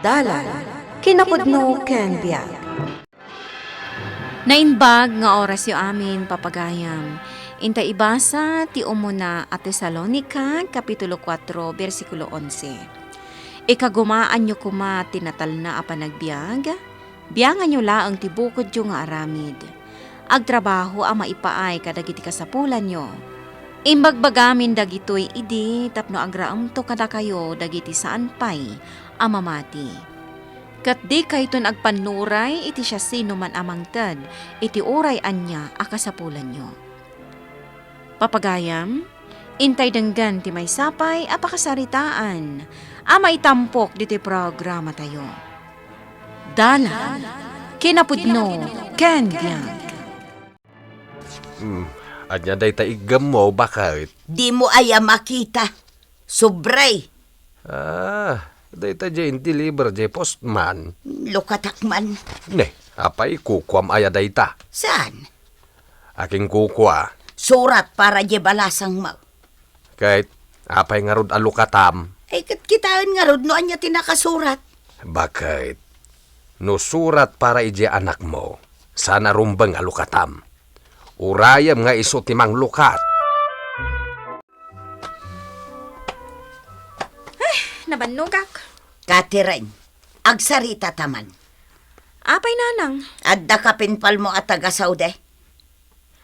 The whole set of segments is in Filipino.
Dalan, kinapudno ken biag. Nainbag nga oras yo amin papagayam. Inta ibasa ti umuna at Tesalonica, Kapitulo 4, versikulo 11. Ikagumaan nyo kuma tinatal na apanagbiag, biyangan nyo laang tibukod yung nga aramid. Agtrabaho ang maipaay kadagiti kasapulan nyo. Imbagbagamin dagitoy idi tapno agraam to kada kayo dagiti saan pay amamati. Kat di kayton agpanuray iti siya sino man amangtad, iti uray anya akasapulan nyo. Papagayam, intay denggan ti may sapay apakasaritaan, amay tampok diti programa tayo. Dalan, kinapudno, ken biag. Anya day ta igam mo, bakit? Di mo aya makita. Sobray. Day ta jay deliver jay postman. Lukatakman. Ne, apay kukwam aya day ta. Saan? Aking kukwa. Surat para di balasang mau. Kahit apay nga rod alukatam. Ay kitaan nga rod no anya tinakasurat. Bakit? No surat para ije anak mo. Sana rumbang alukatam. Urayam nga iso timang lukat. Nabanugak. Catherine, agsarita taman. Apay nanang. Adda ka pinpal mo at taga-Saude.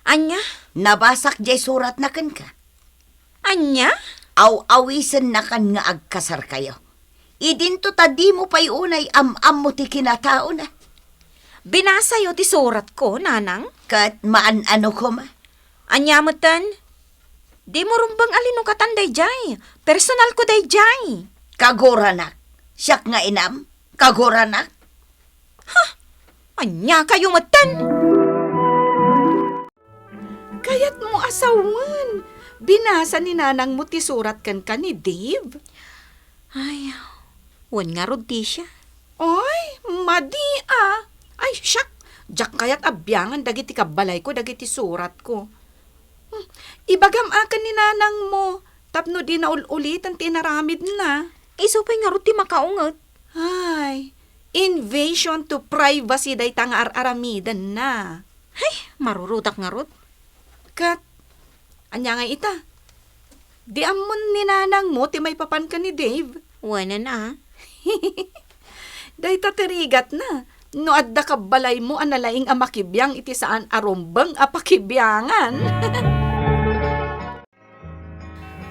Anya? Nabasak jay surat na kan ka. Anya? Aw-awisan na kan nga agkasar kayo. Idinto ta di mo pa'y unay am-am mo ti kinatao na. Binasa yo ti surat ko, nanang. Kat maan-ano ko ma. Anya mo tan? Di mo rumbang alinukatan day jay. Personal ko day jay. Kagoranak. Siyak nga inam. Kagoranak. Anya kayo matan? Kayat mo asawan. Binasa ni nanang mo ti surat kan ni Dave. Ay, wan nga rod ti siya. Ay, madi ah. Ay, syak. Diyak kayat abyangan dagiti kabalay ko, dagiti surat ko. Ibagam akan ni nanang mo. Tapno di na ulit ang tinaramid na. Isupay nga rod ti makaungot. Ay, invasion to privacy day tang aramidan na. Ay, marurutak nga rod. Kat, anya nga ita. Di amon ni nanang mo, ti may papan ka ni Dave. Wanan ah. Day tatirigat na. No adda ka balay mo analaing amakibiyang iti saan arumbang apakibyangan.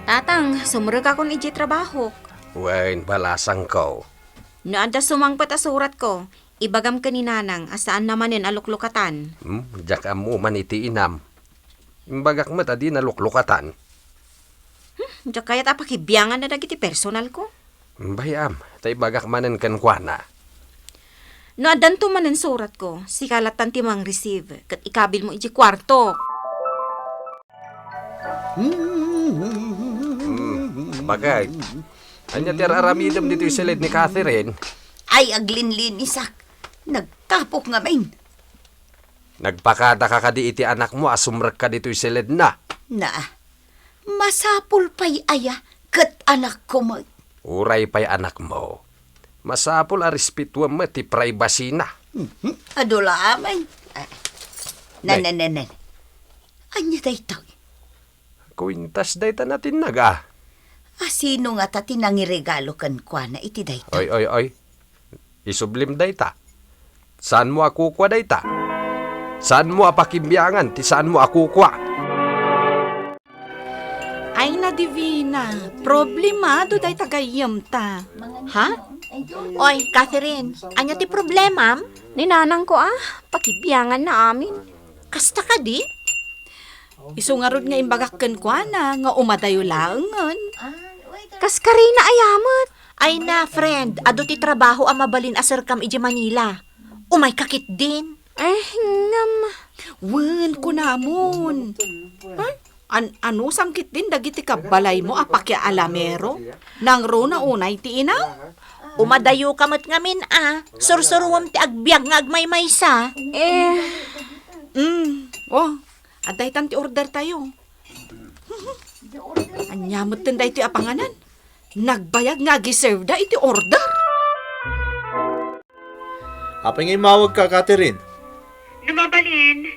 Tatang, sumurag ako ni iji trabaho. Wain balasang ko. No anda sumangpat a surat ko, ibagam ka ni nanang asaan namanin aluklukatan. Diyak mo man iti inam. Imbagak mo ta di naluklukatan. Diyak kaya't apakibyangan na dagiti personal ko. Bayam, tay bagak manen kan kuana. No adan tumanen surat ko, sikalatan ti mang receive, kat ikabil mo iji kwarto. Bagay. Anya ti aramidam dito yung silid ni Catherine. Ay, aglinlinisak. Nagtapok nga main. Nagpakada ka kadi iti anak mo, asumrek ka dito yung silid na. Na, masapul pa'y aya, kat anak ko mo. Uray pa'y anak mo. Masapol a respetuam mo ti privacy na. Adula amay. Nan. Anya day tao. Kuintas day ta natin naga. Sino nga ta tinangiregalo kan kwa na iti day tao. Oy. Isublim day ta. Saan mo ako kwa day ta? Saan mo apakimbiyangan? Ti saan mo ako kwa? Ay na divina, problemado day tagayam ta. Ha? Oy, Catherine, anya ti problema? Ni nanang ko pakibyangan na amin. Kasta ka di? Isungarod nga imbagakkan kwa na, nga umadayo laangan. Kaskari na ayamat. Ay na, friend, ado ti trabaho ang mabalin asar kam iji Manila. Umay kakit din. Ngam. Wen ko namon. Ay, ano sangkit din dagiti kabalay mo apakya alamero? Nang ro na unay ti inaw? Umadayo kamat ngamin Sursuruwam ti agbyag nga agmaymaysa. Aday tan ti order tayo. Anyamot tin da iti apanganan. Nagbayag nga giserve da iti order. Apa ngay mawag ka, Catherine? Namabalin.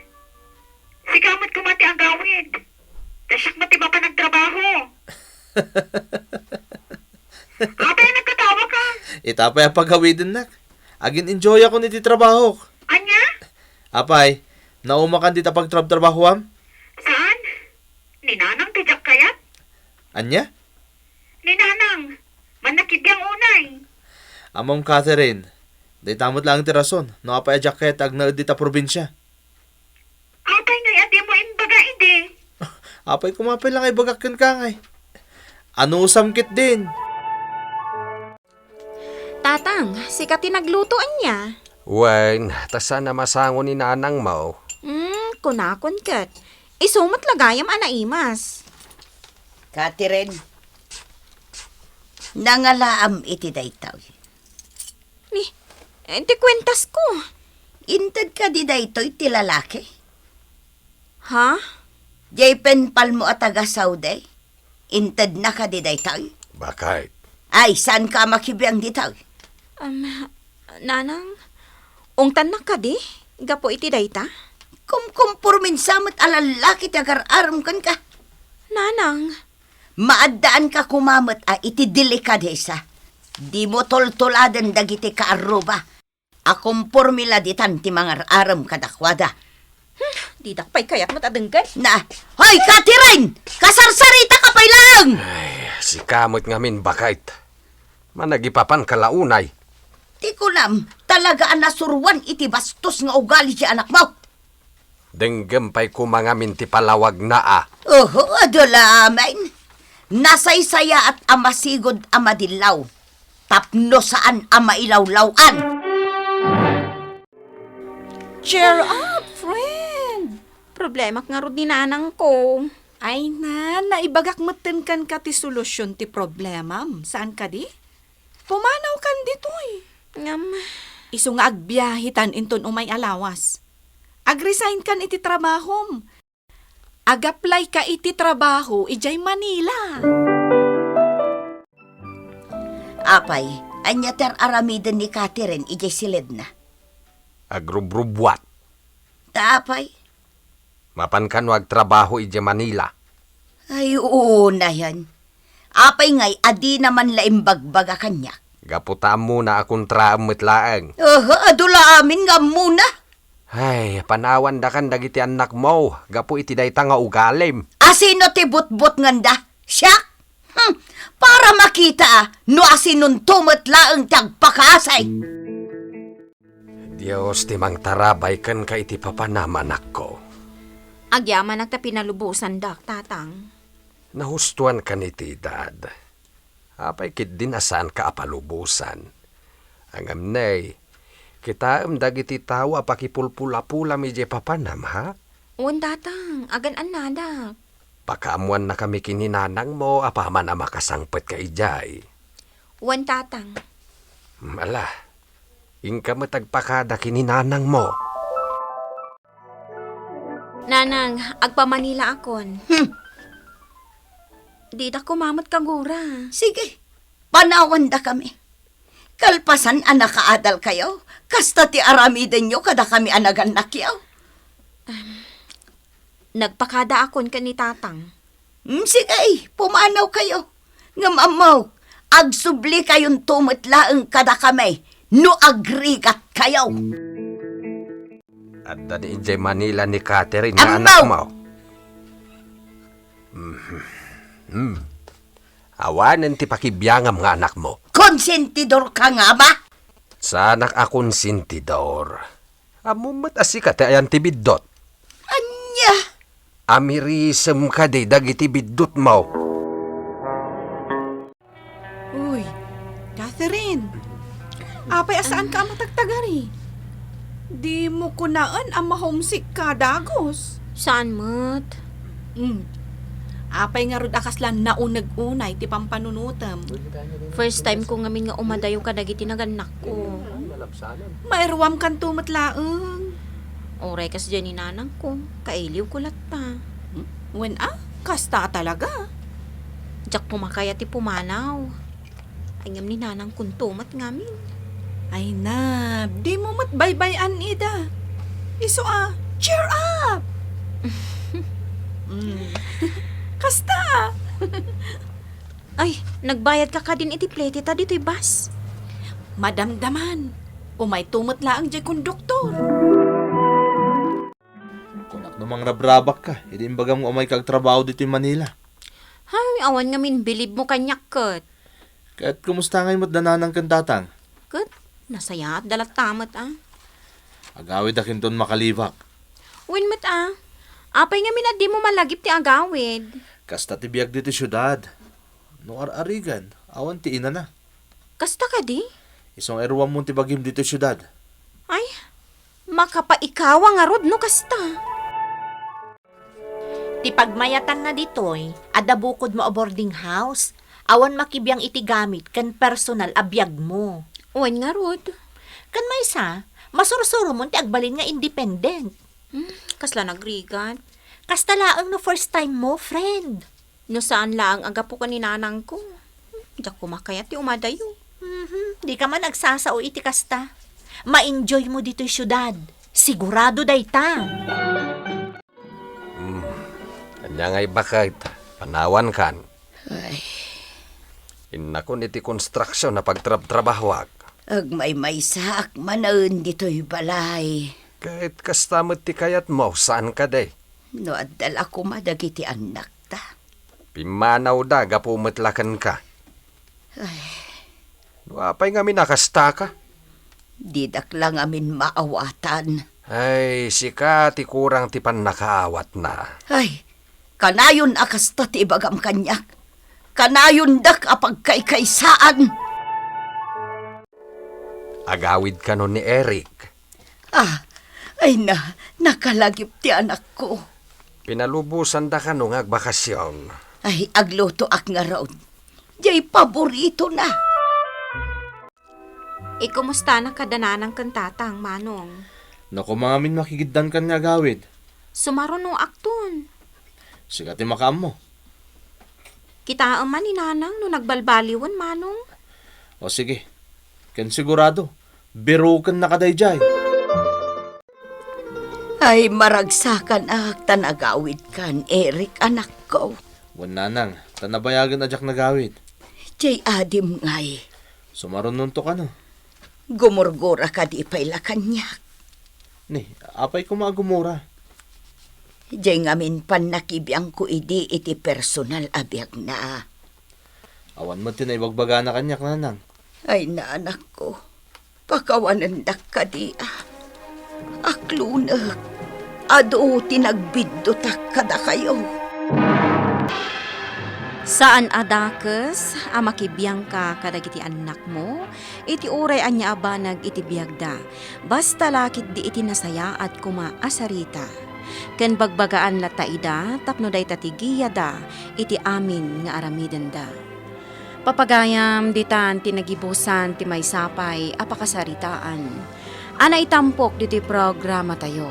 Sigamot ko mati ang gawid. Dasyak mati ba pa nagtrabaho? Ate, nagkatawa ka. Itapay ang paghawidin, nak. Agin enjoy ako niti trabaho. Anya? Apay, naumakan dita pagtrabaho am? Saan? Ninanang tijak kayat? Anya? Ninanang. Manakidiyang unay. Amam Catherine, day tamot lang ti rason. No apay a jacket ag na dita probinsya. Apay ngay ati mo imbaga ide. Apay kumapay lang ay bagakan ka ngay. Ano samkit din? Tatang, sikat tinaglutoan niya. Wen, tasa na masango ni nanang mo. Kunakon kat. Isumot lagayam anaimas. Catherine, nangalaam iti daytaw. Di kwentas ko. Intad ka di daytoy ti lalaki. Ha? Jaypen palmo at taga-Sauday. Intad na ka di daytaw. Bakit? Ay, saan ka makibiyang ditaw? Nanang, ungtan na ka di? Gapo iti dayta? Kumkumpurmin samot alalaki tagar-aram kan ka. Nanang, Maadaan ka kumamot iti delikadesa. Di mo toltoladan dagiti kaaruba. Akumpurmila ditan ti mga aram kadakwada. di dakpay kayat matadenggan. Na, hoy Catherine! Kasarsarita ka pa'y lang! Si kamot ngamin bakit? Managipapan kalaunay. Di ko lam, talaga ang nasurwan iti bastos nga ugali si anak mo. Denggem pa'y kumangamin ti palawag na Oho, adulamen. Nasaysaya at amasigod amadilaw. Tapno saan amailawlawan. Cheer up, friend! Problema nga ro di nanang ko. Ay naibagak meten kan ka ti solusyon ti problema. Saan ka di? Pumanaw kan ditoy. Ngam, Isu nga agbiyahitan inton umay alawas. Agresign kan iti trabahom. Agaplay ka iti trabaho ijay Manila. Apay, anya ter aramiden ni Catherine ijay silid na. Agrubrubwat. Tapay, Mapan kan wag trabaho ije Manila. ay oo na yan. Apay ngay, adi naman laimbagbaga kanya. Gaputa muna akong traamit laeng. Oho, adula amin nga muna. Ay, panawan da kan dagiti anak mo. Gapu iti dayta nga ugalim. Asino ti butbut nganda? Siya? Para makita no asinon tumot laeng tagpakasay. Diyos timang tarabay kan ka iti papanamanak ko. agyaman nagta pinalubusan dak, tatang. Nahustuan ka ni ti dad. Apay kit din asan ka apalubusan. Ang amnay, kita dagiti tawa pakipulpula-pula mi je papanam ha? Uwan, tatang, agan anadak. Pakamuan na kami kininanang mo apaman ang makasangpet ka ijay. Uwan, tatang. Ala, ingka matagpakada kininanang mo. Nanang, agpamanila akon. Di da kumamot kagura. Sige, panawan da kami. Kalpasan anak kaadal kayo. Kasta ti aramiden nyo kada kami anagan nakyaw. Nagpakada akon ka ni tatang. Sige, pumanaw kayo. Ngamamaw, agsubli kayong tumutlaang kada kami. No agrigat kayo. At dani ijay Manila ni Catherine nga Amaw! anak mo. Awanan ti pakibiyangam nga anak mo. Konsentidor ka nga ba? Sanak akong sintidor. Amumat asika ti ayan ti biddot. Anya? Amirisem ka di dagiti biddot mo. Uy, Catherine. Apay asaan ka matagtagari? Di mo kunaan ang mahomesick ka dagos. Saan mo't? Apay nga rod akaslan naunag-unay ti pampanunutam. First time ko ngamin nga umadayo ka dagiti naganak ko. Mairuam kan tumatlaang. Oray kas dyan ni nanang ko. Kailiw kulat pa. When kasta talaga. Diyak pumakaya ti pumanaw. Ay ngam ni nanang kun tumat ngamin. Ay na, di mo matbaybayan ida. Iso cheer up! Kasta! Ay, nagbayad ka din iti plete ta dito'y bus. Madamdaman, umay tumot laang jay konduktor. Kunak namang nabrabak ka, hindi imbaga mo umay kagtrabaho dito in Manila. Ay, awan nga min, bilib mo kanyak kat. Kahit kumusta ngayon mo't dananang kantatang, Kat, nasaya at dalat tamat agawid akin ton makalibak. Win mat Apay nga min at di mo malagip ti agawid. Kasta tibiyag dito syudad. No ar-arigan, awan ti ina na. Kasta ka di? Isong erwam mo ti bagim dito syudad. Ay, makapaikawa nga rod no kasta. Ti pagmayatan nga ditoy, adabukod mo a boarding house, awan makibiyang iti gamit kan personal abiyag mo. Uwan nga rod. Kan maysa, masursuro mo ti agbalin nga independent. Kasla nagrigat. Kasta laang no first time mo, friend. No saan laang aga po kaninanang ko. Diyak kumakayat ti umadayo. Di ka man nagsasao iti kasta. Ma-enjoy mo dito'y syudad. Sigurado day ta. Kanya nga'y bakit, panawan kan. Ay, Inakon iti konstruksyon na pagtrabahwag. agmay sak manaon dito'y balay. Kahit kastamot ti kayat mo, saan ka day? No addal ako madagiti anak ta. Pimanaw da, gapumatlakan ka. Apay nga minakasta ka. Didak lang amin maawatan. Ay, sika ti kurang ti pan nakaawat na. Ay, kanayon akasta ti ibagam kanyak. Kanayon dak apagkaykaysaan. Agawid ka nun ni Eric. Ay nakalagip ti anak ko. Pinalubusan da ka nung agbakasyon. Ay, agluto ak nga raon. Jay paborito na. Kumusta na kadananang kantatang, Manong? Naku mga min makikiddan kan nga agawid. Sumarunong akton. Sigat ti makaam mo. Kita man ni Nanang no nagbalbaliwan, Manong. O sige, ken sigurado, birukan na kadayjay. Ay, maragsakan ak tanagawid kan, Eric, anak ko. Wan nanang, tanabayagan na jak nagawid. Jay adim ngay. Sumarunon to ka no. Gumurgura ka di pa'y kanyak. Ni, apay ko magumura. Jay ngamin pan nakibiyang ko iti personal abiyag na. Awan mo tinaibagbaga na kanyak nanang. Ay na anak ko, pakawanan dak ka di Aklunag, ado tinagbiddo tak kada kayo. Saan adakes, makibiyang ka kadagiti anak mo, iti uray anya abanag iti biyagda, basta lakit di iti nasaya at kumaasarita. Ken bagbagaan la taida, tapno day tatigiya da, iti amin nga aramiden da. Papagayam ditan tinagibusan ti maysapay apakasaritaan. Ana itampok diti programa tayo.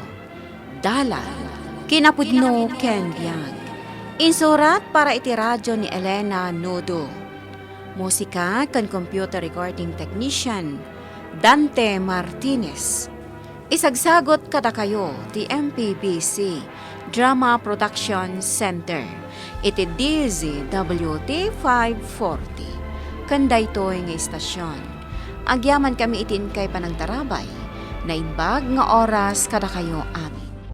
Dala, kinapudno ken biyag. Insurat para iti radyo ni Elena Nodo. Musika kan computer recording technician Dante Martinez. Isagsagot kada kayo ti MPBC Drama Production Center. Iti DZWT 540. Kanday toy nga istasyon. Agyaman kami itin kay panagtarabay. Na imbag nga oras kada kayo